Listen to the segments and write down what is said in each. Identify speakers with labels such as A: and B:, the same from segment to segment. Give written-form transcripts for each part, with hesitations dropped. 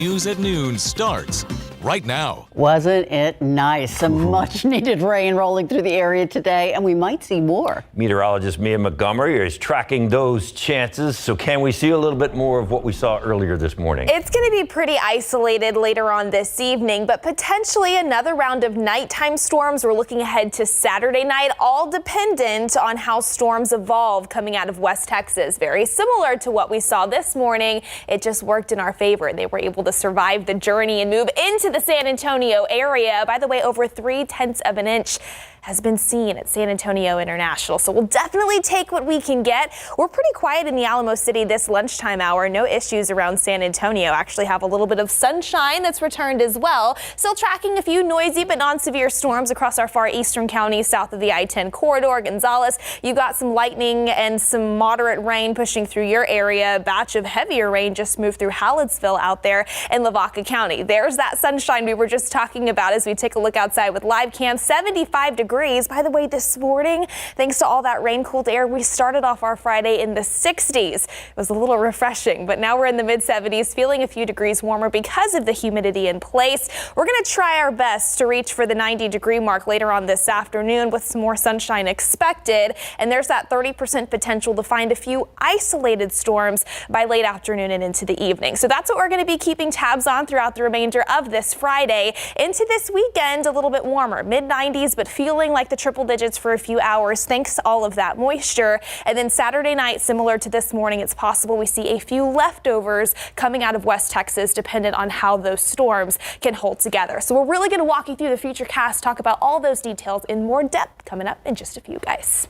A: News at Noon starts right now.
B: Wasn't it nice? Some much needed rain rolling through the area today, and we might see more.
C: Meteorologist Mia Montgomery is tracking those chances. So can we see a little bit more of what we saw earlier this morning?
D: It's going to be pretty isolated later on this evening, but potentially another round of nighttime storms. We're looking ahead to Saturday night, all dependent on how storms evolve coming out of West Texas. Very similar to what we saw this morning. It just worked in our favor. They were able to survive the journey and move into the San Antonio area. By the way, over 0.3 of an inch has been seen at San Antonio International. So we'll definitely take what we can get. We're pretty quiet in the Alamo City this lunchtime hour. No issues around San Antonio. Actually have a little bit of sunshine that's returned as well. Still tracking a few noisy but non-severe storms across our far eastern counties south of the I-10 corridor. Gonzales, you got some lightning and some moderate rain pushing through your area. A batch of heavier rain just moved through Hallettsville out there in Lavaca County. There's that sunshine we were just talking about as we take a look outside with live cam. 75 degrees. By the way, this morning, thanks to all that rain-cooled air, we started off our Friday in the 60s. It was a little refreshing, but now we're in the mid-70s, feeling a few degrees warmer because of the humidity in place. We're going to try our best to reach for the 90-degree mark later on this afternoon with some more sunshine expected. And there's that 30% potential to find a few isolated storms by late afternoon and into the evening. So that's what we're going to be keeping tabs on throughout the remainder of this Friday. Into this weekend, a little bit warmer, mid-90s, but feeling like the triple digits for a few hours thanks to all of that moisture. And then Saturday night, similar to this morning, it's possible we see a few leftovers coming out of West Texas, dependent on how those storms can hold together. So we're really going to walk you through the future cast, talk about all those details in more depth coming up in just a few, guys.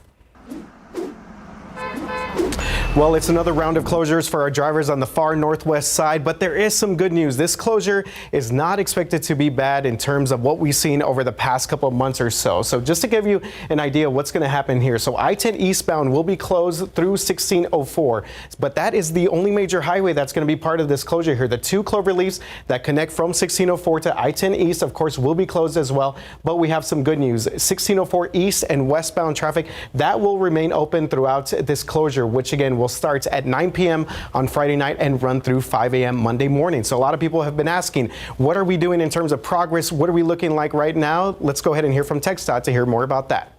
E: Well, it's another round of closures for our drivers on the far northwest side, but there is some good news. This closure is not expected to be bad in terms of what we've seen over the past couple of months or so. So just to give you an idea of what's going to happen here. So I-10 eastbound will be closed through 1604, but that is the only major highway that's going to be part of this closure here. The two cloverleafs that connect from 1604 to I-10 east, of course, will be closed as well. But we have some good news. 1604 east and westbound traffic, that will remain open throughout this closure, which again will start at 9 p.m. on Friday night and run through 5 a.m. Monday morning. So a lot of people have been asking, what are we doing in terms of progress? What are we looking like right now? Let's go ahead and hear from TxDOT to hear more about that.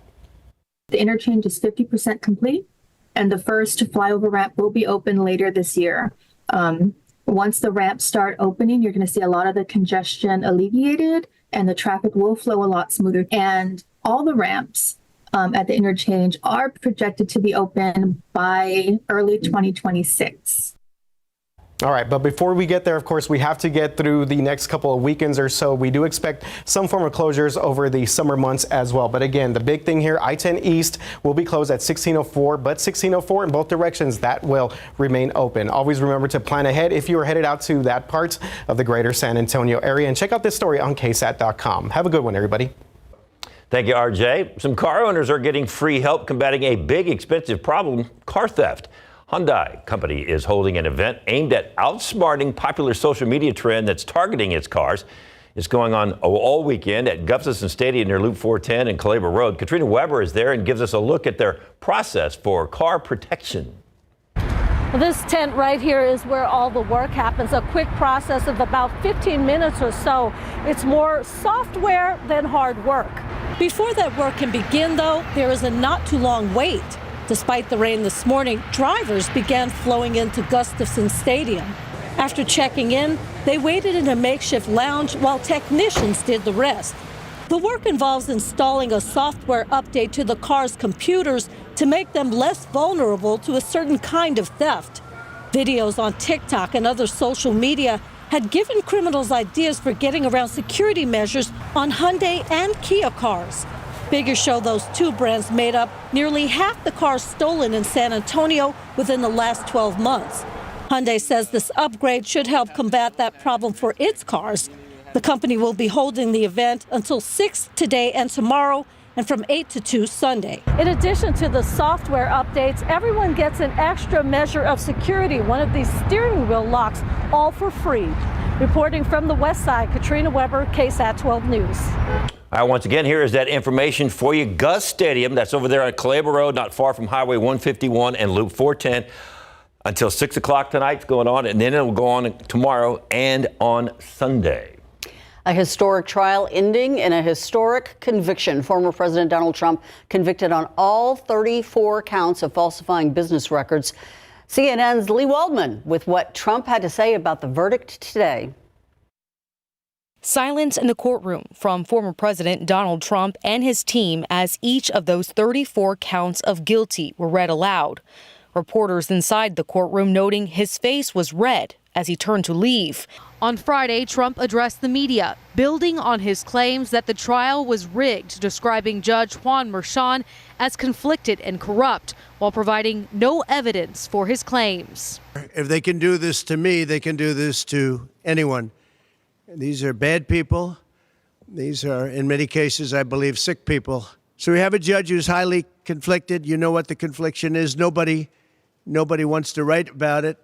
F: The interchange is 50% complete, and the first flyover ramp will be open later this year. Once the ramps start opening, you're going to see a lot of the congestion alleviated, and the traffic will flow a lot smoother. And all the ramps at the interchange are projected to be open by early 2026.
E: All right, but before we get there, of course, we have to get through the next couple of weekends or so. We do expect some form of closures over the summer months as well. But again, the big thing here, I-10 East will be closed at 1604, but 1604 in both directions, that will remain open. Always remember to plan ahead if you are headed out to that part of the greater San Antonio area. And check out this story on KSAT.com. Have a good one, everybody.
C: Thank you, RJ. Some car owners are getting free help combating a big, expensive problem, car theft. Hyundai company is holding an event aimed at outsmarting popular social media trend that's targeting its cars. It's going on all weekend at Gustafson Stadium near Loop 410 and Calabria Road. Katrina Weber is there and gives us a look at their process for car protection.
G: This tent right here is where all the work happens, a quick process of about 15 minutes or so. It's more software than hard work. Before that work can begin, though, there is a not too long wait. Despite the rain this morning, drivers began flowing into Gustafson Stadium. After checking in, they waited in a makeshift lounge while technicians did the rest. The work involves installing a software update to the car's computers to make them less vulnerable to a certain kind of theft. Videos on TikTok and other social media had given criminals ideas for getting around security measures on Hyundai and Kia cars. Figures show those two brands made up nearly half the cars stolen in San Antonio within the last 12 months. Hyundai says this upgrade should help combat that problem for its cars. The company will be holding the event until 6 today and tomorrow, and from 8 to 2 Sunday. In addition to the software updates, everyone gets an extra measure of security, one of these steering wheel locks, all for free. Reporting from the West Side, Katrina Weber, KSAT 12 News.
C: Once again, here is that information for you. Gus Stadium, that's over there on Calabria Road, not far from Highway 151 and Loop 410. Until 6 o'clock tonight, it's going on, and then it will go on tomorrow and on Sunday.
B: A historic trial ending in a historic conviction. Former President Donald Trump convicted on all 34 counts of falsifying business records. CNN's Lee Waldman with what Trump had to say about the verdict today.
H: Silence in the courtroom from former President Donald Trump and his team as each of those 34 counts of guilty were read aloud. Reporters inside the courtroom noting his face was red as he turned to leave. On Friday, Trump addressed the media, building on his claims that the trial was rigged, describing Judge Juan Merchan as conflicted and corrupt, while providing no evidence for his claims.
I: If they can do this to me, they can do this to anyone. These are bad people. These are, in many cases, I believe, sick people. So we have a judge who's highly conflicted. You know what the confliction is. Nobody wants to write about it,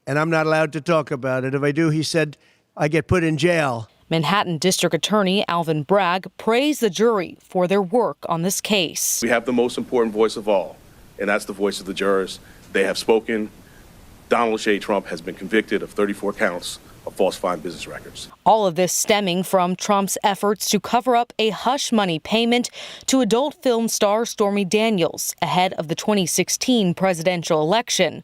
I: and I'm not allowed to talk about it. If I do, he said, I get put in jail.
H: Manhattan District Attorney Alvin Bragg praised the jury for their work on this case.
J: We have the most important voice of all, and that's the voice of the jurors. They have spoken. Donald J. Trump has been convicted of 34 counts of falsifying business records.
H: All of this stemming from Trump's efforts to cover up a hush money payment to adult film star Stormy Daniels ahead of the 2016 presidential election.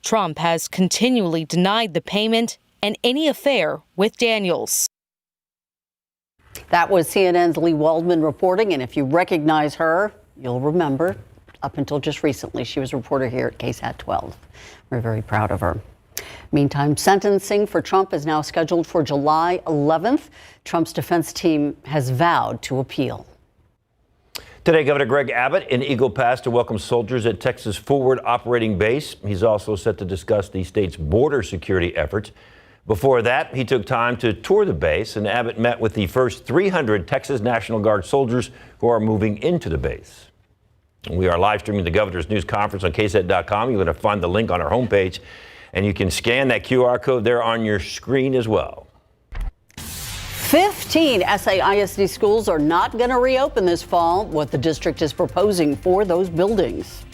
H: Trump has continually denied the payment and any affair with Daniels.
B: That was CNN's Lee Waldman reporting, and if you recognize her, you'll remember up until just recently she was a reporter here at KSAT 12. We're very proud of her. Meantime, sentencing for Trump is now scheduled for July 11th. Trump's defense team has vowed to appeal.
C: Today, Governor Greg Abbott in Eagle Pass to welcome soldiers at Texas Forward Operating Base. He's also set to discuss the state's border security efforts. Before that, he took time to tour the base, and Abbott met with the first 300 Texas National Guard soldiers who are moving into the base. We are live streaming the governor's news conference on KSAT.com. You're going to find the link on our homepage, and you can scan that QR code there on your screen as well.
B: 15 SAISD schools are not going to reopen this fall, what the district is proposing for those buildings.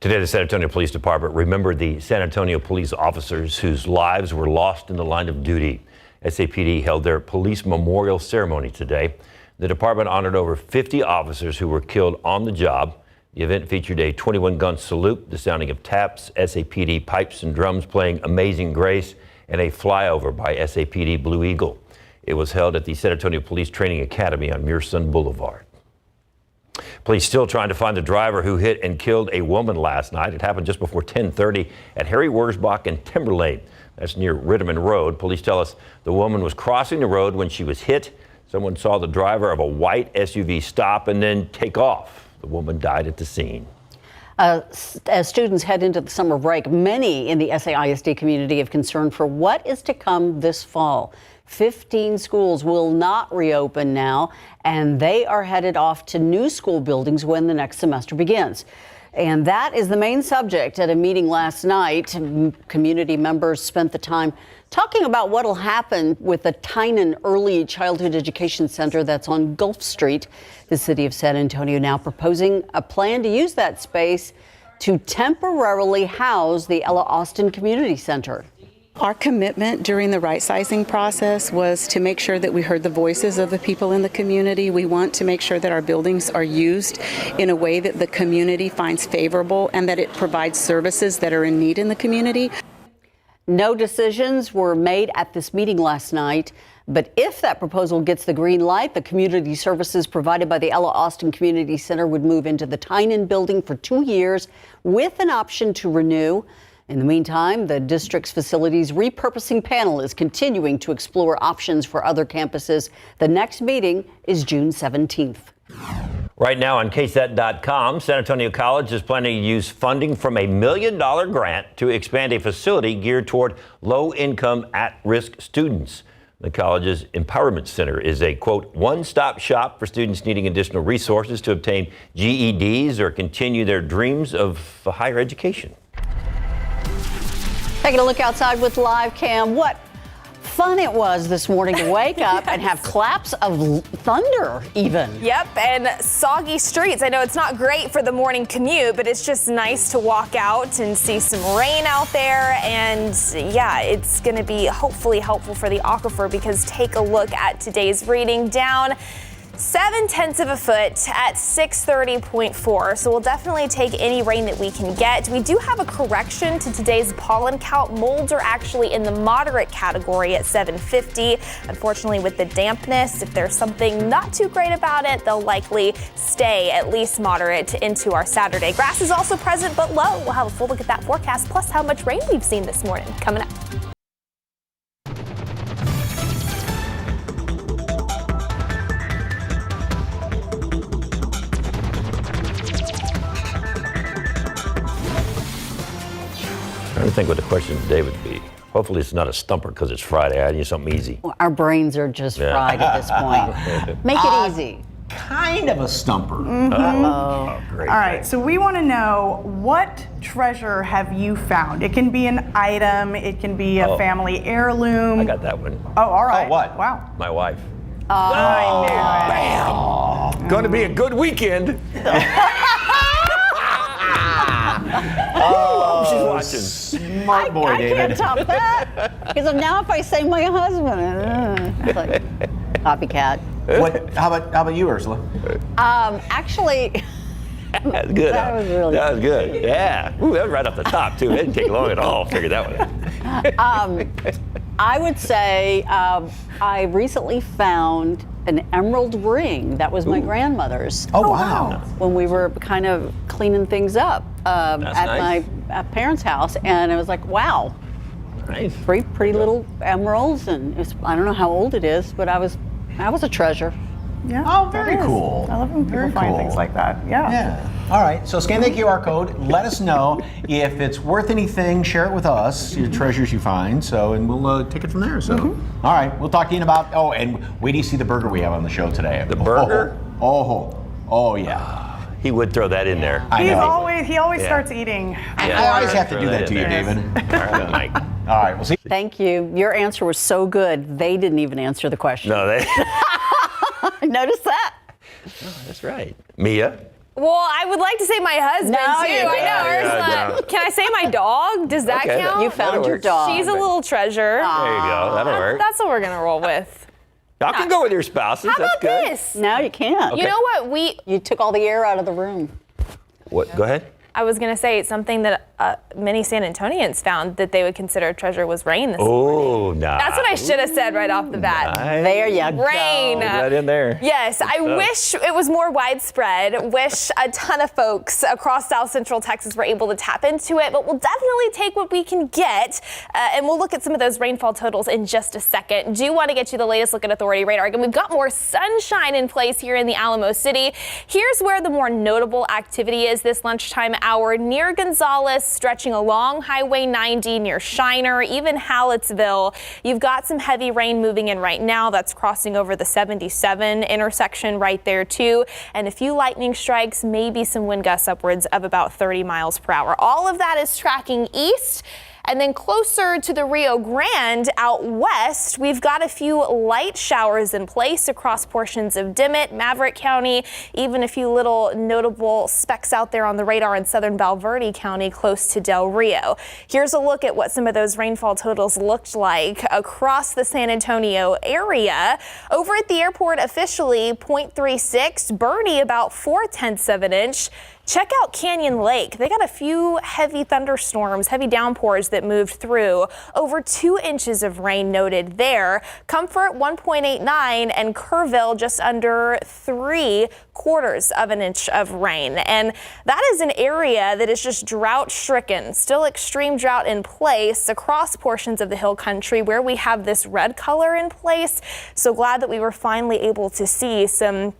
C: Today, the San Antonio Police Department remembered the San Antonio police officers whose lives were lost in the line of duty. SAPD held their police memorial ceremony today. The department honored over 50 officers who were killed on the job. The event featured a 21-gun salute, the sounding of taps, SAPD pipes and drums playing Amazing Grace, and a flyover by SAPD Blue Eagle. It was held at the San Antonio Police Training Academy on Muirsun Boulevard. Police still trying to find the driver who hit and killed a woman last night. It happened just before 10:30 at Harry Wurzbach and Timberlane. That's near Ritterman Road. Police tell us the woman was crossing the road when she was hit. Someone saw the driver of a white SUV stop and then take off. The woman died at the scene.
B: As students head into the summer break, many in the SAISD community have concern for what is to come this fall. 15 schools will not reopen now, and they are headed off to new school buildings when the next semester begins. And that is the main subject at a meeting last night. Community members spent the time talking about what will happen with the Tynan Early Childhood Education Center that's on Gulf Street. The city of San Antonio now proposing a plan to use that space to temporarily house the Ella Austin Community Center.
K: Our commitment during the right-sizing process was to make sure that we heard the voices of the people in the community. We want to make sure that our buildings are used in a way that the community finds favorable and that it provides services that are in need in the community.
B: No decisions were made at this meeting last night, but if that proposal gets the green light, the community services provided by the Ella Austin Community Center would move into the Tynan building for 2 years with an option to renew. In the meantime, the district's facilities repurposing panel is continuing to explore options for other campuses. The next meeting is June 17th.
C: Right now on KSAT.com, San Antonio College is planning to use funding from $1 million grant to expand a facility geared toward low-income, at-risk students. The college's Empowerment Center is a, quote, one-stop shop for students needing additional resources to obtain GEDs or continue their dreams of higher education.
B: Taking a look outside with live cam. What fun it was this morning to wake up and have claps of thunder even.
D: Yep, and soggy streets. I know it's not great for the morning commute, but it's just nice to walk out and see some rain out there. And yeah, it's going to be hopefully helpful for the aquifer, because take a look at today's reading, down 0.7 of a foot at 630.4. So we'll definitely take any rain that we can get. We do have a correction to today's pollen count. Molds are actually in the moderate category at 750. Unfortunately, with the dampness, if there's something not too great about it, they'll likely stay at least moderate into our Saturday. Grass is also present but low. We'll have a full look at that forecast, plus how much rain we've seen this morning, coming up.
C: I think what the question today would be. Hopefully it's not a stumper because it's Friday. I need something easy.
B: Well, our brains are just fried at this point. Make it easy.
L: Kind of a stumper.
C: Oh, great.
M: All right, so we want to know, what treasure have you found? It can be an item, it can be a family heirloom.
C: I got that one.
M: Oh, all right.
L: Oh, what?
M: Wow.
C: My wife.
M: I knew it.
C: Bam! Going to be a good weekend. Oh, she's watching.
L: Smart boy, David.
B: I can't top that. Because now if I say my husband, it's like copycat.
L: What? How about you, Ursula?
B: Actually,
C: That's good.
B: That was really
C: That was good. Yeah. Ooh, that was right off the top, too. It didn't take long at all to figure that one out.
B: I would say I recently found an emerald ring that was my grandmother's.
L: Oh, wow.
B: When we were kind of cleaning things up at
C: nice.
B: my parents' house, and I was like, wow.
C: Nice.
B: Three pretty little emeralds, and I don't know how old it is, but that was a treasure.
M: Yeah.
L: Oh, very cool.
M: I love when people find things like that. Yeah.
L: Yeah. All right. So scan the QR code. Let us know if it's worth anything. Share it with us, your treasures you find. So, and we'll take it from there. So, all right. We'll talk to you in about. Oh, and wait till you see the burger we have on the show today.
C: The burger?
L: Oh, yeah.
C: He would throw that in there.
L: I know.
M: He always starts eating.
C: Yeah.
L: I always have to do that to you, David. All right. We'll see.
B: Thank you. Your answer was so good, they didn't even answer the question.
C: No, they.
B: Notice that.
C: Oh, that's right. Mia?
D: Well, I would like to say my husband, too. I know, Ursula.
C: no.
D: Can I say my dog? Does that
C: Okay,
D: count?
B: You found
C: That'll
B: your
C: work.
B: dog.
D: She's a little treasure.
C: There you go. That'll work.
D: That's what we're going to roll with.
C: Y'all can go with your spouses.
D: How
C: That's
D: about
C: good.
D: this?
B: No, you can't.
D: You know what?
B: You took all the air out of the room.
C: What? Go ahead.
D: I was going to say it's something that many San Antonians found that they would consider a treasure was rain this
C: Oh, nice.
D: That's what I should have said right off the bat.
C: Nice.
B: There you go.
D: Rain.
C: Put that in there.
D: Yes, I wish it was more widespread. Wish a ton of folks across South Central Texas were able to tap into it, but we'll definitely take what we can get, and we'll look at some of those rainfall totals in just a second. Do want to get you the latest look at Authority radar. Again, we've got more sunshine in place here in the Alamo City. Here's where the more notable activity is this lunchtime hour near Gonzales, stretching along Highway 90 near Shiner, even Hallettsville. You've got some heavy rain moving in right now. That's crossing over the 77 intersection right there too. And a few lightning strikes, maybe some wind gusts upwards of about 30 miles per hour. All of that is tracking east. And then closer to the Rio Grande out west, we've got a few light showers in place across portions of Dimmitt, Maverick County, even a few little notable specks out there on the radar in southern Valverde County close to Del Rio. Here's a look at what some of those rainfall totals looked like across the San Antonio area. Over at the airport officially 0.36, Bernie about 0.4 of an inch. Check out Canyon Lake. They got a few heavy thunderstorms, heavy downpours that moved through. Over 2 inches of rain noted there. Comfort 1.89 and Kerrville just under 3/4 of an inch of rain. And that is an area that is just drought stricken, still extreme drought in place across portions of the hill country where we have this red color in place. So glad that we were finally able to see some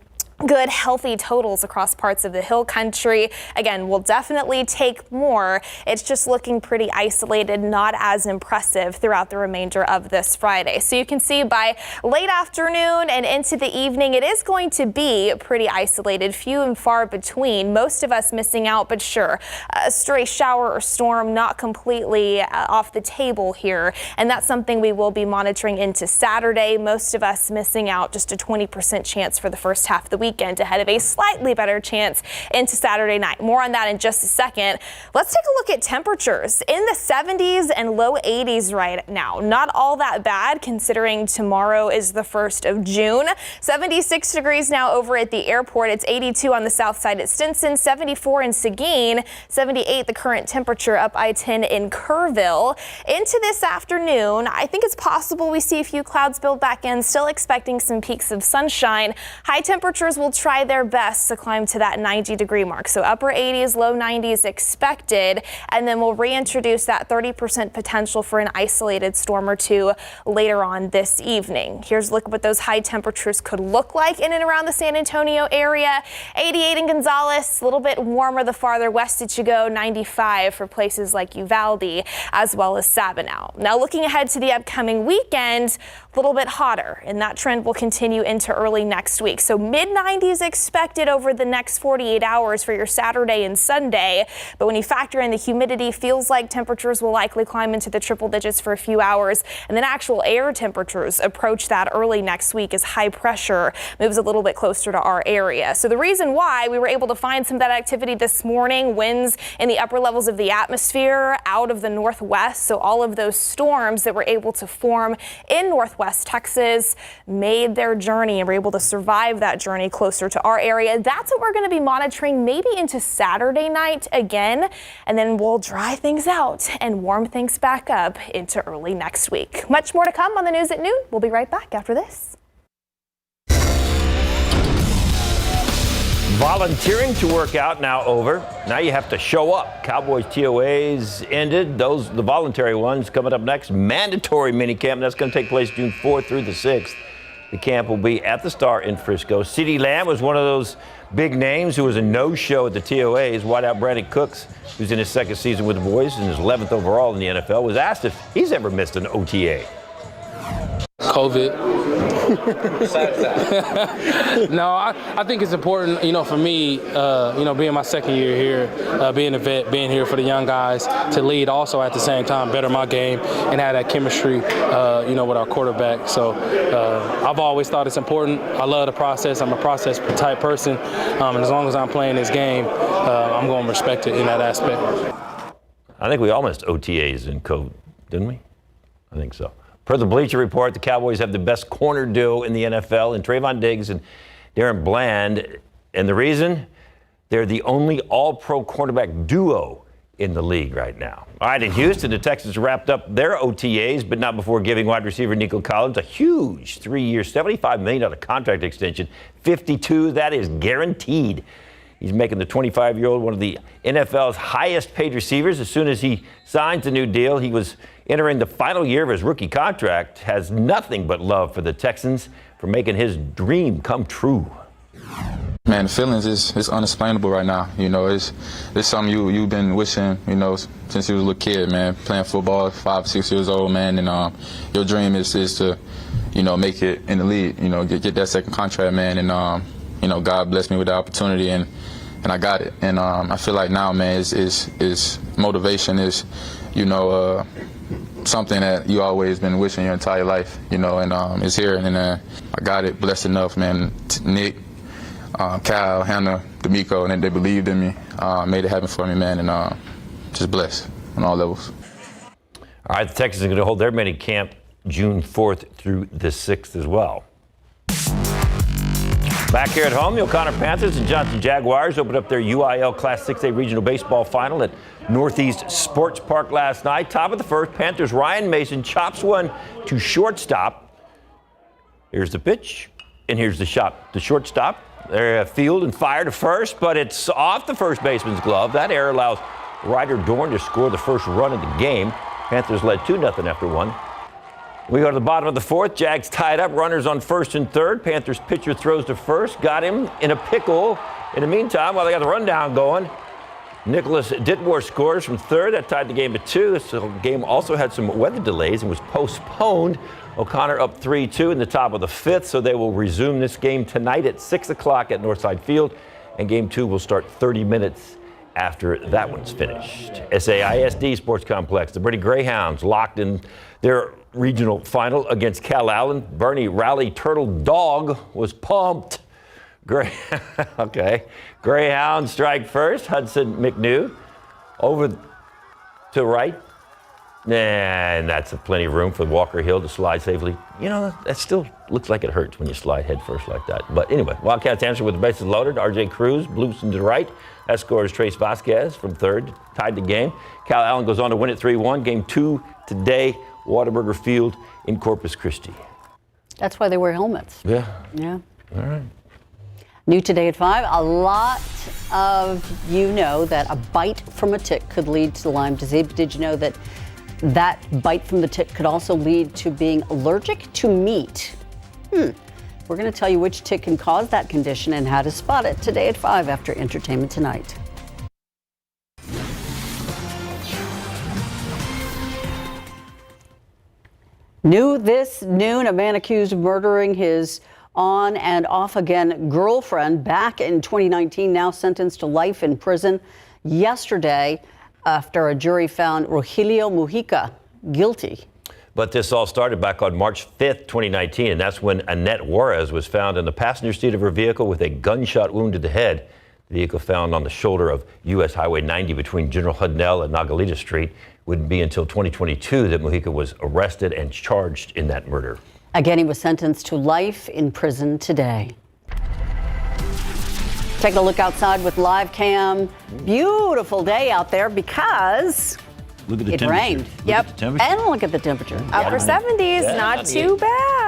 D: good, healthy totals across parts of the hill country. Again, we'll definitely take more. It's just looking pretty isolated, not as impressive throughout the remainder of this Friday. So you can see by late afternoon and into the evening, it is going to be pretty isolated, few and far between. Most of us missing out, but sure, a stray shower or storm not completely off the table here. And that's something we will be monitoring into Saturday. Most of us missing out, just a 20% chance for the first half of the weekend, ahead of a slightly better chance into Saturday night. More on that in just a second. Let's take a look at temperatures in the 70s and low 80s right now. Not all that bad considering tomorrow is the 1st of June. 76 degrees now over at the airport. It's 82 on the south side at Stinson, 74 in Seguin, 78 the current temperature up I-10 in Kerrville. Into this afternoon, I think it's possible we see a few clouds build back in, still expecting some peaks of sunshine. High temperatures will try their best to climb to that 90-degree mark. So upper 80s, low 90s expected, and then we'll reintroduce that 30% potential for an isolated storm or two later on this evening. Here's a look at what those high temperatures could look like in and around the San Antonio area. 88 in Gonzales, a little bit warmer the farther west that you go, 95 for places like Uvalde as well as Sabinal. Now looking ahead to the upcoming weekend, a little bit hotter, and that trend will continue into early next week. So mid-90s expected over the next 48 hours for your Saturday and Sunday. But when you factor in the humidity, feels like temperatures will likely climb into the triple digits for a few hours. And then actual air temperatures approach that early next week as high pressure moves a little bit closer to our area. So the reason why we were able to find some of that activity this morning, winds in the upper levels of the atmosphere out of the northwest. So all of those storms that were able to form in northwest Texas made their journey and were able to survive that journey closer to our area. That's what we're going to be monitoring maybe into Saturday night again, and then we'll dry things out and warm things back up into early next week. Much more to come on the news at noon. We'll be right back after this.
C: Volunteering to work out now over. Now you have to show up. Cowboys TOAs ended. The voluntary ones coming up next. Mandatory minicamp. That's going to take place June 4th through the 6th. The camp will be at the Star in Frisco. CeeDee Lamb was one of those big names who was a no-show at the TOAs. Wideout Brandon Cooks, who's in his second season with the boys and his 11th overall in the NFL, was asked if he's ever missed an OTA.
N: COVID. No, I think it's important, for me, being my second year here, being a vet, being here for the young guys, to lead also at the same time, better my game and have that chemistry, with our quarterback. So I've always thought it's important. I love the process. I'm a process type person. And as long as I'm playing this game, I'm going to respect it in that aspect.
C: I think we all missed OTAs in COVID, didn't we? I think so. Per the Bleacher Report, the Cowboys have the best corner duo in the NFL in Trayvon Diggs and Darren Bland. And the reason? They're the only all-pro cornerback duo in the league right now. All right, in Houston, the Texans wrapped up their OTAs, but not before giving wide receiver Nico Collins a huge 3-year, $75 million contract extension. 52, that is guaranteed. He's making the 25-year-old one of the NFL's highest-paid receivers. As soon as he signs the new deal, he was entering the final year of his rookie contract, has nothing but love for the Texans for making his dream come true.
O: Man, the feelings is unexplainable right now. It's something you've been wishing, since you was a little kid, man, playing football, 5, 6 years old, man, and your dream is to, make it in the league, get that second contract, man, and God blessed me with the opportunity, and I got it. And I feel like now, man, is motivation is, something that you always been wishing your entire life, and it's here, and I got it. Blessed enough, man. Nick, Kyle, Hannah, D'Amico, and they believed in me, made it happen for me, man, and just blessed on all levels.
C: All right, the Texans are going to hold their mini camp June 4th through the 6th as well. Back here at home, the O'Connor Panthers and Johnson Jaguars opened up their UIL Class 6A Regional Baseball Final at Northeast Sports Park last night. Top of the first, Panthers' Ryan Mason chops one to shortstop. Here's the pitch, and here's the shot. The shortstop, they're field and fire to first, but it's off the first baseman's glove. That error allows Ryder Dorn to score the first run of the game. Panthers led 2-0 after one. We go to the bottom of the fourth. Jags tied up. Runners on first and third. Panthers pitcher throws to first. Got him in a pickle. In the meantime, while they got the rundown going, Nicholas Dittmore scores from third. That tied the game at 2. So the game also had some weather delays and was postponed. O'Connor up 3-2 in the top of the fifth. So they will resume this game tonight at 6 o'clock at Northside Field. And game 2 will start 30 minutes after that one's finished. SAISD Sports Complex. The Brady Greyhounds locked in their regional final against Cal Allen. Bernie Rally Turtle Dog was pumped. Greyhound strike first. Hudson McNew over to right. And that's plenty of room for Walker Hill to slide safely. You know, that still looks like it hurts when you slide head first like that. But anyway, Wildcats answer with the bases loaded. RJ Cruz loosing to the right. That scores Trace Vasquez from third. Tied the game. Cal Allen goes on to win it 3-1. Game 2 today. Whataburger Field in Corpus Christi.
B: That's why they wear helmets.
C: Yeah.
B: Yeah.
C: All right.
B: New today at 5. A lot of you know that a bite from a tick could lead to Lyme disease. Did you know that bite from the tick could also lead to being allergic to meat? We're going to tell you which tick can cause that condition and how to spot it today at 5 after Entertainment Tonight. New this noon, a man accused of murdering his on and off again girlfriend back in 2019, now sentenced to life in prison yesterday after a jury found Rogelio Mujica guilty.
C: But this all started back on March 5th, 2019, and that's when Annette Juarez was found in the passenger seat of her vehicle with a gunshot wound to the head. The vehicle found on the shoulder of U.S. Highway 90 between General Hudnell and Nagalita Street. Wouldn't be until 2022 that Mujica was arrested and charged in that murder.
B: Again, he was sentenced to life in prison today. Take a look outside with live cam. Beautiful day out there because
C: look at the
B: it rained.
D: Yep.
B: And look at the temperature.
D: Upper 70s, not too bad.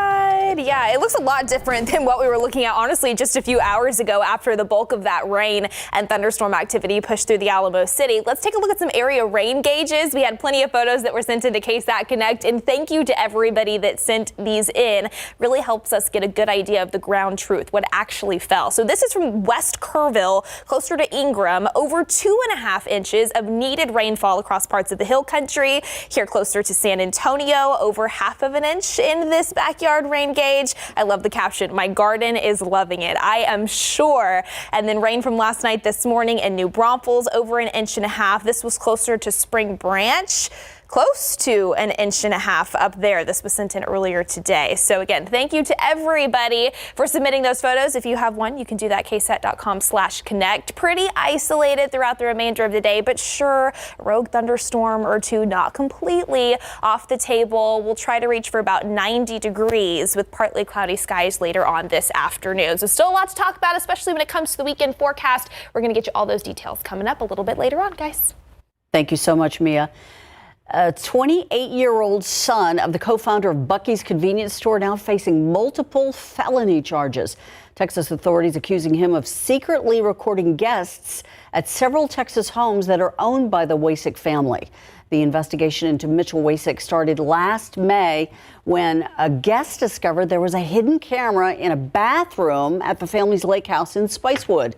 D: Yeah, it looks a lot different than what we were looking at, honestly, just a few hours ago after the bulk of that rain and thunderstorm activity pushed through the Alamo City. Let's take a look at some area rain gauges. We had plenty of photos that were sent into KSAT Connect, and thank you to everybody that sent these in. Really helps us get a good idea of the ground truth, what actually fell. So this is from West Kerrville, closer to Ingram, over 2.5 inches of needed rainfall across parts of the hill country. Here closer to San Antonio, over 1/2 inch in this backyard rain gauge. I love the caption, "My garden is loving it." I am sure. And then rain from last night this morning in New Braunfels, over 1.5 inches. This was closer to Spring Branch. Close to 1.5 inches up there. This was sent in earlier today. So again, thank you to everybody for submitting those photos. If you have one, you can do that ksat.com/connect. Pretty isolated throughout the remainder of the day, but sure, a rogue thunderstorm or two, not completely off the table. We'll try to reach for about 90 degrees with partly cloudy skies later on this afternoon. So still a lot to talk about, especially when it comes to the weekend forecast. We're going to get you all those details coming up a little bit later on, guys.
B: Thank you so much, Mia. A 28-year-old son of the co-founder of Bucky's convenience store now facing multiple felony charges. Texas authorities accusing him of secretly recording guests at several Texas homes that are owned by the Wasik family. The investigation into Mitchell Wasik started last May when a guest discovered there was a hidden camera in a bathroom at the family's lake house in Spicewood.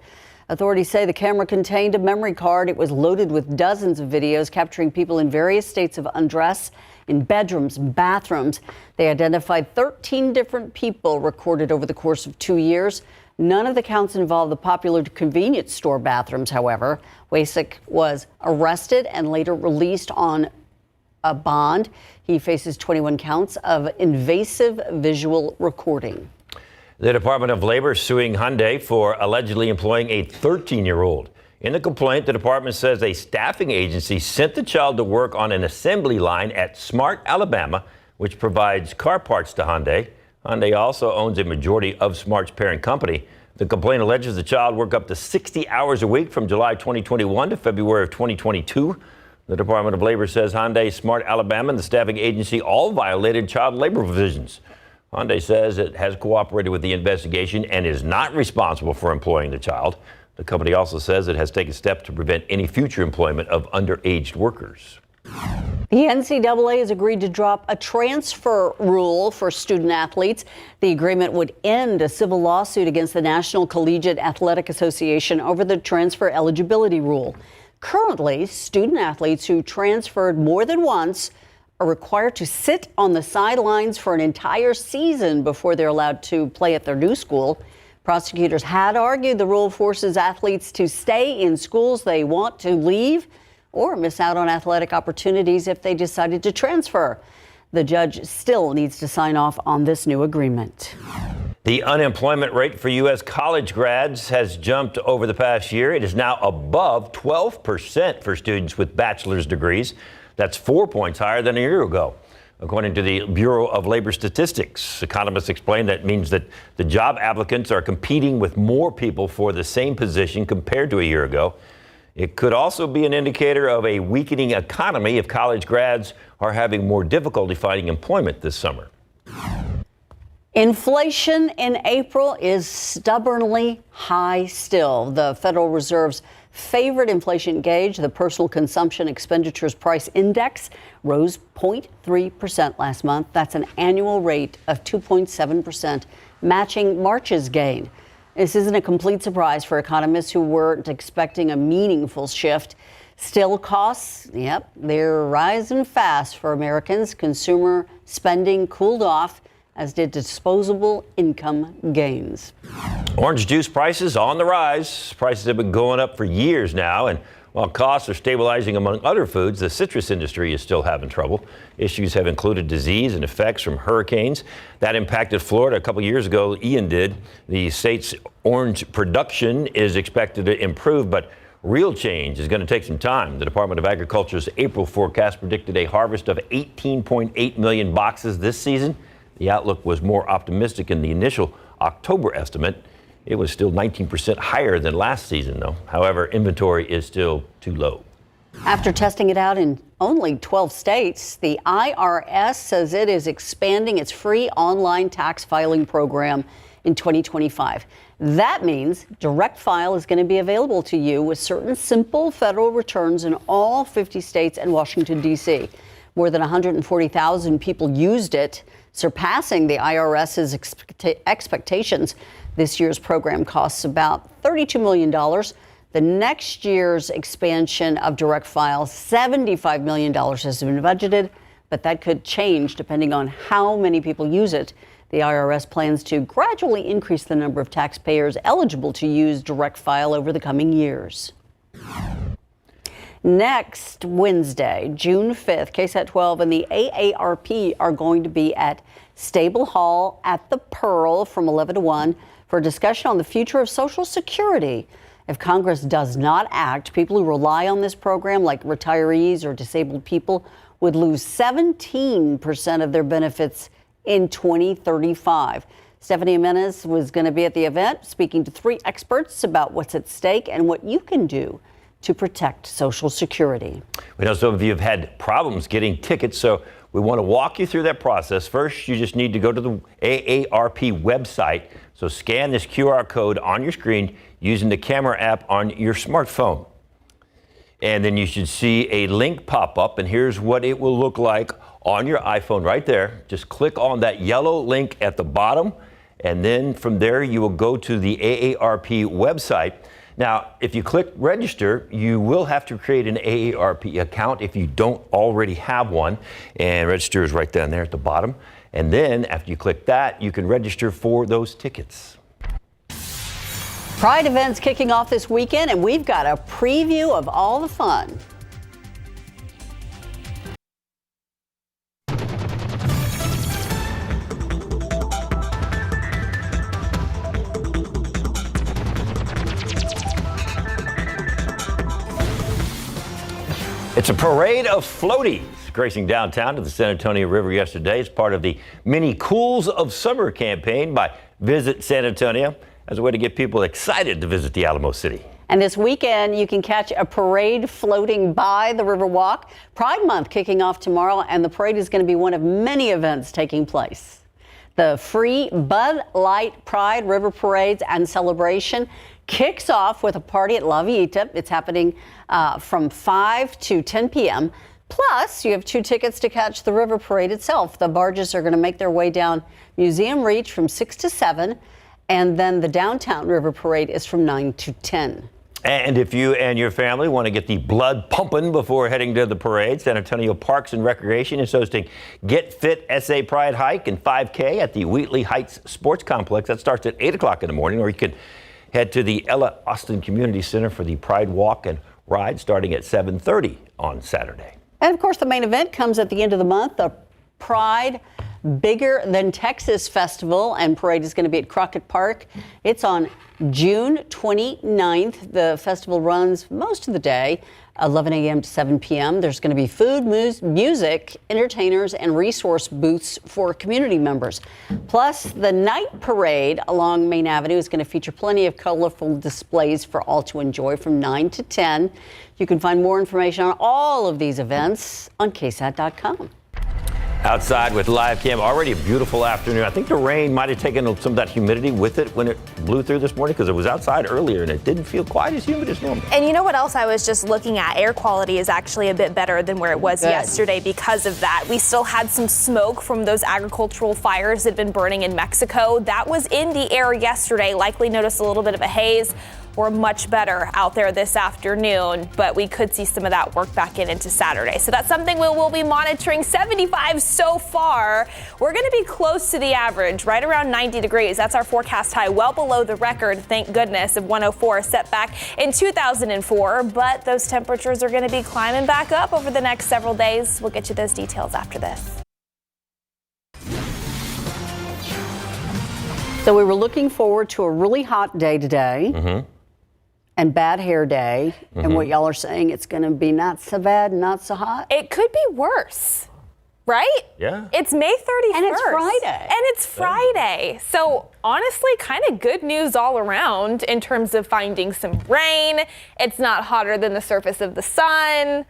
B: Authorities say the camera contained a memory card. It was loaded with dozens of videos capturing people in various states of undress in bedrooms and bathrooms. They identified 13 different people recorded over the course of 2 years. None of the counts involved the popular convenience store bathrooms, however. Wasik was arrested and later released on a bond. He faces 21 counts of invasive visual recording.
C: The Department of Labor suing Hyundai for allegedly employing a 13-year-old. In the complaint, the department says a staffing agency sent the child to work on an assembly line at Smart, Alabama, which provides car parts to Hyundai. Hyundai also owns a majority of Smart's parent company. The complaint alleges the child worked up to 60 hours a week from July 2021 to February of 2022. The Department of Labor says Hyundai, Smart, Alabama, and the staffing agency all violated child labor provisions. Hyundai says it has cooperated with the investigation and is not responsible for employing the child. The company also says it has taken steps to prevent any future employment of underage workers.
B: The NCAA has agreed to drop a transfer rule for student athletes. The agreement would end a civil lawsuit against the National Collegiate Athletic Association over the transfer eligibility rule. Currently, student athletes who transferred more than once are required to sit on the sidelines for an entire season before they're allowed to play at their new school. Prosecutors had argued the rule forces athletes to stay in schools they want to leave or miss out on athletic opportunities if they decided to transfer. The judge still needs to sign off on this new agreement.
C: The unemployment rate for U.S. college grads has jumped over the past year. It is now above 12% for students with bachelor's degrees. That's 4 points higher than a year ago, according to the Bureau of Labor Statistics. Economists explain that means that the job applicants are competing with more people for the same position compared to a year ago. It could also be an indicator of a weakening economy if college grads are having more difficulty finding employment this summer.
B: Inflation in April is stubbornly high still. The Federal Reserve's favorite inflation gauge, the Personal Consumption Expenditures Price Index, rose 0.3% last month. That's an annual rate of 2.7%, matching March's gain. This isn't a complete surprise for economists who weren't expecting a meaningful shift. Still, costs, they're rising fast for Americans. Consumer spending cooled off, as did disposable income gains.
C: Orange juice prices on the rise. Prices have been going up for years now, and while costs are stabilizing among other foods, the citrus industry is still having trouble. Issues have included disease and effects from hurricanes. That impacted Florida a couple years ago. Ian did. The state's orange production is expected to improve, but real change is going to take some time. The Department of Agriculture's April forecast predicted a harvest of 18.8 million boxes this season. The outlook was more optimistic in the initial October estimate. It was still 19% higher than last season, though. However, inventory is still too low.
B: After testing it out in only 12 states, the IRS says it is expanding its free online tax filing program in 2025. That means Direct File is going to be available to you with certain simple federal returns in all 50 states and Washington, D.C. More than 140,000 people used it, surpassing the IRS's expectations. This year's program costs about $32 million. The next year's expansion of Direct File, $75 million has been budgeted, but that could change depending on how many people use it. The IRS plans to gradually increase the number of taxpayers eligible to use Direct File over the coming years. Next Wednesday, June 5th, KSAT 12 and the AARP are going to be at Stable Hall at the Pearl from 11 to 1 for a discussion on the future of Social Security. If Congress does not act, people who rely on this program, like retirees or disabled people, would lose 17% of their benefits in 2035. Stephanie Jimenez was going to be at the event, speaking to 3 experts about what's at stake and what you can do to protect Social Security.
C: We know some of you have had problems getting tickets, so we want to walk you through that process. First, you just need to go to the AARP website. So scan this QR code on your screen using the camera app on your smartphone. And then you should see a link pop up, and here's what it will look like on your iPhone right there. Just click on that yellow link at the bottom, and then from there you will go to the AARP website. Now, if you click register, you will have to create an AARP account if you don't already have one, and register is right down there at the bottom. And then after you click that, you can register for those tickets.
B: Pride events kicking off this weekend, and we've got a preview of all the fun.
C: It's a parade of floaties gracing downtown to the San Antonio River yesterday as part of the Mini Cools of Summer campaign by Visit San Antonio as a way to get people excited to visit the Alamo City.
B: And this weekend, you can catch a parade floating by the Riverwalk. Pride Month kicking off tomorrow, and the parade is going to be one of many events taking place. The free Bud Light Pride River Parades and Celebration kicks off with a party at La Villita. It's happening from 5 to 10 p.m. Plus, you have 2 tickets to catch the river parade itself. The barges are going to make their way down Museum Reach from 6 to 7, and then the downtown river parade is from 9 to 10.
C: And if you and your family want to get the blood pumping before heading to the parade, San Antonio Parks and Recreation is hosting Get Fit SA Pride Hike and 5K at the Wheatley Heights Sports Complex. That starts at 8 o'clock in the morning, or you can head to the Ella Austin Community Center for the Pride Walk and Ride starting at 7:30 on Saturday.
B: And of course, the main event comes at the end of the month, the Pride Bigger Than Texas Festival and Parade is going to be at Crockett Park. It's on June 29th. The festival runs most of the day, 11 a.m. to 7 p.m. There's going to be food, music, entertainers, and resource booths for community members. Plus, the night parade along Main Avenue is going to feature plenty of colorful displays for all to enjoy from 9 to 10. You can find more information on all of these events on KSAT.com.
C: Outside with live cam, already a beautiful afternoon. I think the rain might have taken some of that humidity with it when it blew through this morning, because it was outside earlier and it didn't feel quite as humid as normal.
D: And you know what else I was just looking at? Air quality is actually a bit better than where it was yesterday because of that. We still had some smoke from those agricultural fires that had been burning in Mexico. That was in the air yesterday. Likely noticed a little bit of a haze. We're much better out there this afternoon, but we could see some of that work back into Saturday. So that's something we'll be monitoring. 75 so far. We're going to be close to the average, right around 90 degrees. That's our forecast high, well below the record, thank goodness, of 104 set back in 2004. But those temperatures are going to be climbing back up over the next several days. We'll get you those details after this.
B: So we were looking forward to a really hot day today. And bad hair day, and what y'all are saying, it's going to be not so bad, not so hot.
D: It could be worse, right?
C: Yeah.
D: It's May 31st.
B: And it's Friday.
D: And it's Friday. So honestly, kind of good news all around in terms of finding some rain. It's not hotter than the surface of the sun,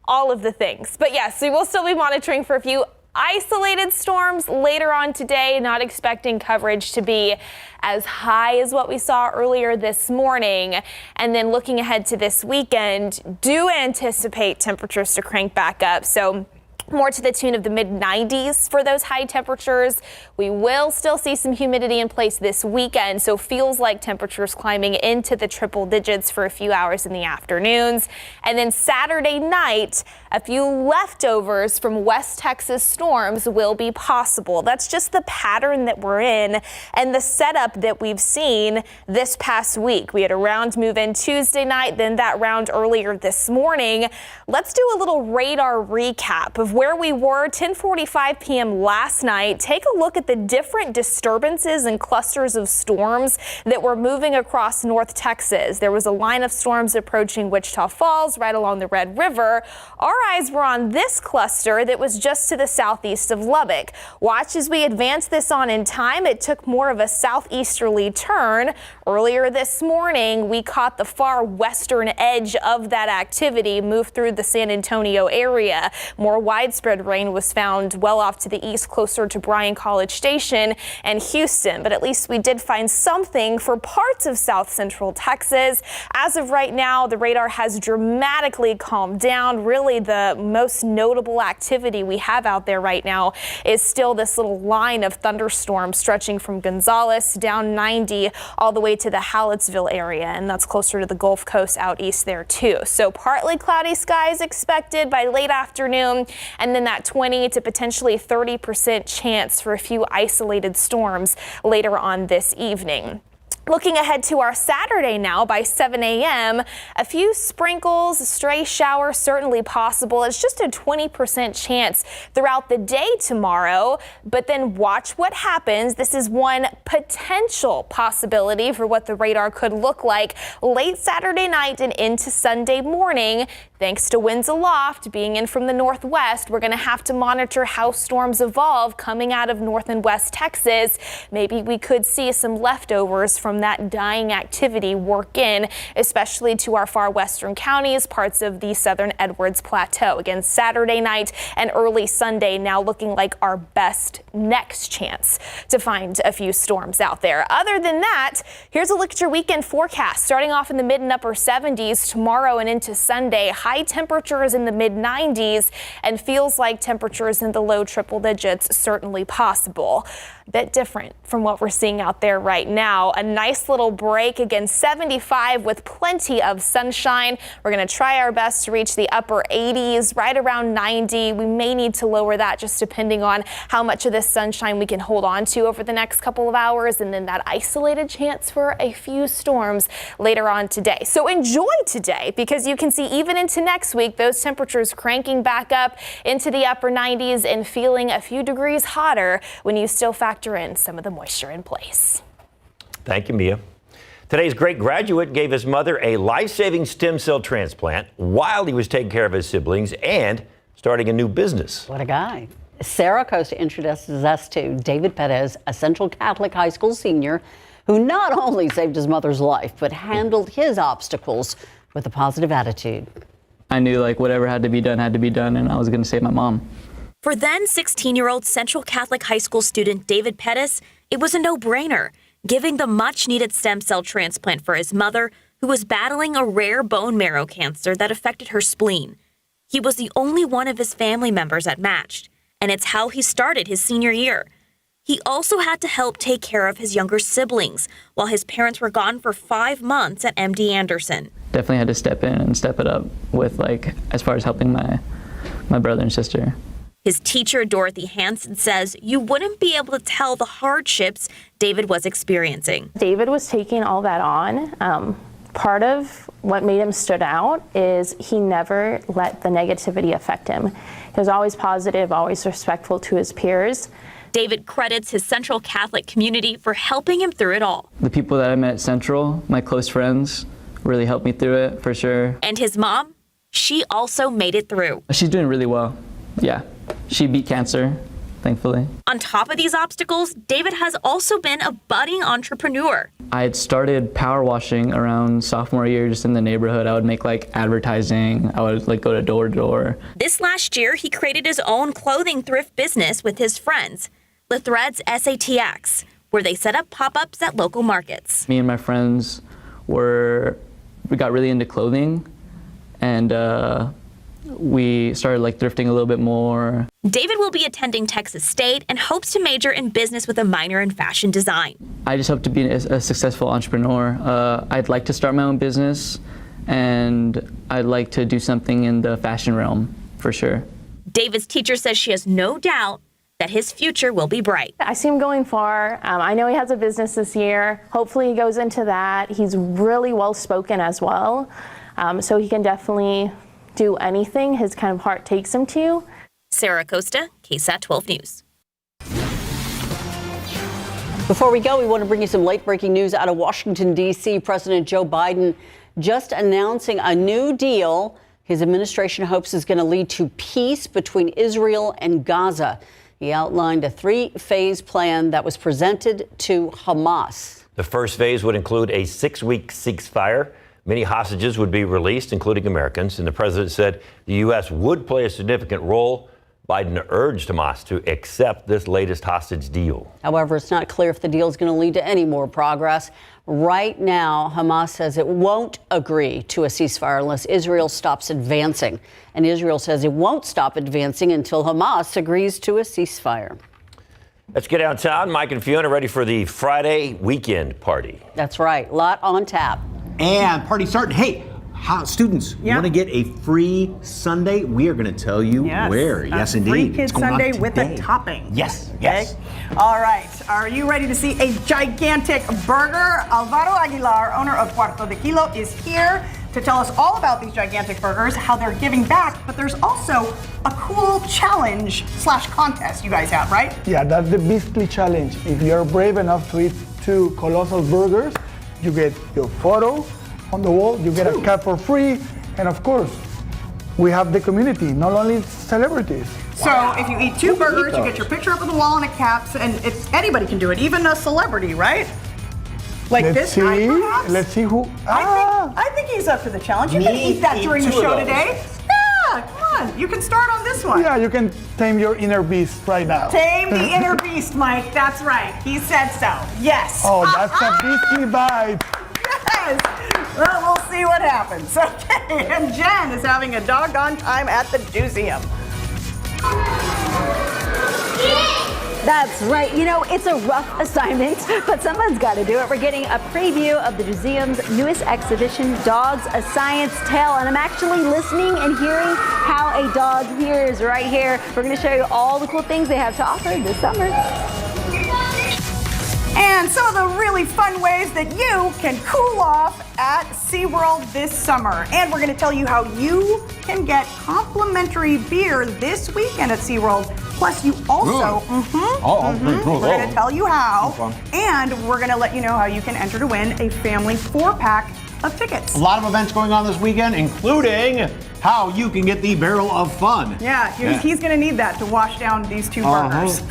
D: all of the things. But yes, we will still be monitoring for a few isolated storms later on today, not expecting coverage to be as high as what we saw earlier this morning. And then looking ahead to this weekend, do anticipate temperatures to crank back up. So more to the tune of the mid-90s for those high temperatures. We will still see some humidity in place this weekend, so feels like temperatures climbing into the triple digits for a few hours in the afternoons. And then Saturday night, a few leftovers from West Texas storms will be possible. That's just the pattern that we're in and the setup that we've seen this past week. We had a round move in Tuesday night, then that round earlier this morning. Let's do a little radar recap of where we were 10:45 p.m. last night. Take a look at the different disturbances and clusters of storms that were moving across North Texas. There was a line of storms approaching Wichita Falls right along the Red River. Our eyes were on this cluster that was just to the southeast of Lubbock. Watch as we advance this on in time. It took more of a southeasterly turn. Earlier this morning, we caught the far western edge of that activity move through the San Antonio area. More widespread rain was found well off to the east, closer to Bryan College Station and Houston, but at least we did find something for parts of south central Texas. As of right now, the radar has dramatically calmed down. Really, the most notable activity we have out there right now is still this little line of thunderstorms stretching from Gonzales down 90 all the way to the Hallettsville area, and that's closer to the Gulf Coast out east there too. So partly cloudy skies expected by late afternoon, and then that 20 to potentially 30% chance for a few isolated storms later on this evening. Looking ahead to our Saturday now, by 7 a.m., a few sprinkles, a stray shower certainly possible. It's just a 20% chance throughout the day tomorrow, but then watch what happens. This is one potential possibility for what the radar could look like late Saturday night and into Sunday morning. Thanks to winds aloft being in from the northwest, we're going to have to monitor how storms evolve coming out of north and west Texas. Maybe we could see some leftovers from that dying activity work in, especially to our far western counties, parts of the southern Edwards Plateau. Again, Saturday night and early Sunday now looking like our best next chance to find a few storms out there. Other than that, here's a look at your weekend forecast. Starting off in the mid and upper 70s tomorrow and into Sunday, high temperatures in the mid 90s and feels like temperatures in the low triple digits certainly possible. A bit different from what we're seeing out there right now. A nice little break, again 75 with plenty of sunshine. We're going to try our best to reach the upper 80s, right around 90. We may need to lower that just depending on how much of this sunshine we can hold on to over the next couple of hours, and then that isolated chance for a few storms later on today. So enjoy today, because you can see even into next week those temperatures cranking back up into the upper 90s and feeling a few degrees hotter when you still factor in some of the moisture in place.
C: Thank you, Mia. Today's great graduate gave his mother a life-saving stem cell transplant while he was taking care of his siblings and starting a new business.
B: What a guy. Sarah Costa introduces us to David Perez, a Central Catholic High School senior who not only saved his mother's life, but handled his obstacles with a positive attitude.
P: I knew like whatever had to be done, and I was going to save my mom.
Q: For then 16-year-old Central Catholic High School student David Pettis, it was a no-brainer, giving the much-needed stem cell transplant for his mother, who was battling a rare bone marrow cancer that affected her spleen. He was the only one of his family members that matched, and it's how he started his senior year. He also had to help take care of his younger siblings while his parents were gone for 5 months at MD Anderson.
P: Definitely had to step in and step it up with as far as helping my brother and sister.
Q: His teacher, Dorothy Hansen, says you wouldn't be able to tell the hardships David was experiencing.
R: David was taking all that on. Part of what made him stood out is he never let the negativity affect him. He was always positive, always respectful to his peers.
Q: David credits his Central Catholic community for helping him through it all.
P: The people that I met at Central, my close friends, really helped me through it, for sure.
Q: And his mom, she also made it through.
P: She's doing really well. Yeah, she beat cancer, thankfully.
Q: On top of these obstacles, David has also been a budding entrepreneur.
P: I had started power washing around sophomore year, just in the neighborhood. I would make advertising. I would go to door to door.
Q: This last year, he created his own clothing thrift business with his friends, The Threads SATX, where they set up pop-ups at local markets.
P: Me and my friends we got really into clothing, and we started thrifting a little bit more.
Q: David will be attending Texas State and hopes to major in business with a minor in fashion design.
P: I just hope to be a successful entrepreneur. I'd like to start my own business, and I'd like to do something in the fashion realm, for sure.
Q: David's teacher says she has no doubt that his future will be bright.
R: I see him going far. I know he has a business this year. Hopefully he goes into that. He's really well-spoken as well, so he can definitely do anything his kind of heart takes him to.
Q: Sarah Costa, KSAT 12 News.
B: Before we go, we want to bring you some late-breaking news out of Washington, D.C. President Joe Biden just announcing a new deal his administration hopes is going to lead to peace between Israel and Gaza. He outlined a 3-phase plan that was presented to Hamas.
C: The first phase would include a 6-week ceasefire. Many hostages would be released, including Americans, and the president said the U.S. would play a significant role. Biden urged Hamas to accept this latest hostage deal.
B: However, it's not clear if the deal is going to lead to any more progress. Right now, Hamas says it won't agree to a ceasefire unless Israel stops advancing. And Israel says it won't stop advancing until Hamas agrees to a ceasefire.
C: Let's get downtown. Mike and Fiona ready for the Friday weekend party.
B: That's right. Lot on tap.
L: And party starting. Hey, students, want to get a free sundae? We are going to tell you where. Yes, indeed.
M: Free Kid Sundae with a topping.
L: Yes, yes.
M: All right. Are you ready to see a gigantic burger? Alvaro Aguilar, owner of Cuarto de Kilo, is here to tell us all about these gigantic burgers, how they're giving back, but there's also a cool challenge/contest you guys have, right?
S: Yeah, that's the Beastly Challenge. If you're brave enough to eat 2 colossal burgers, you get your photo on the wall, you get a cap for free, and of course, we have the community, not only celebrities.
M: So if you eat 2 burgers, you get your picture up on the wall and a cap, and anybody can do it, even a celebrity, right? Like
S: Let's
M: this
S: see.
M: guy, perhaps?
S: Let's see who.
M: I think he's up to the challenge. You can eat that during the show today. Yeah, come on. You can start on this one.
S: Yeah, you can tame your inner beast right now.
M: Tame the inner beast, Mike. That's right. He said so. Yes.
S: Oh, that's a beastly bite.
M: Yes. Well, we'll see what happens. Okay. And Jen is having a doggone time at the museum.
T: That's right. You know, it's a rough assignment, but someone's got to do it. We're getting a preview of the museum's newest exhibition, Dogs, A Science Tale. And I'm actually listening and hearing how a dog hears right here. We're going to show you all the cool things they have to offer this summer.
M: And some of the really fun ways that you can cool off at SeaWorld this summer. And we're going to tell you how you can get complimentary beer this weekend at SeaWorld. Plus, you also, we're going to tell you how. And we're going to let you know how you can enter to win a family 4-pack of tickets.
L: A lot of events going on this weekend, including how you can get the barrel of fun.
M: Yeah, he's going to need that to wash down these two burgers.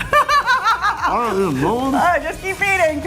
L: I don't even know.
M: Just keep eating.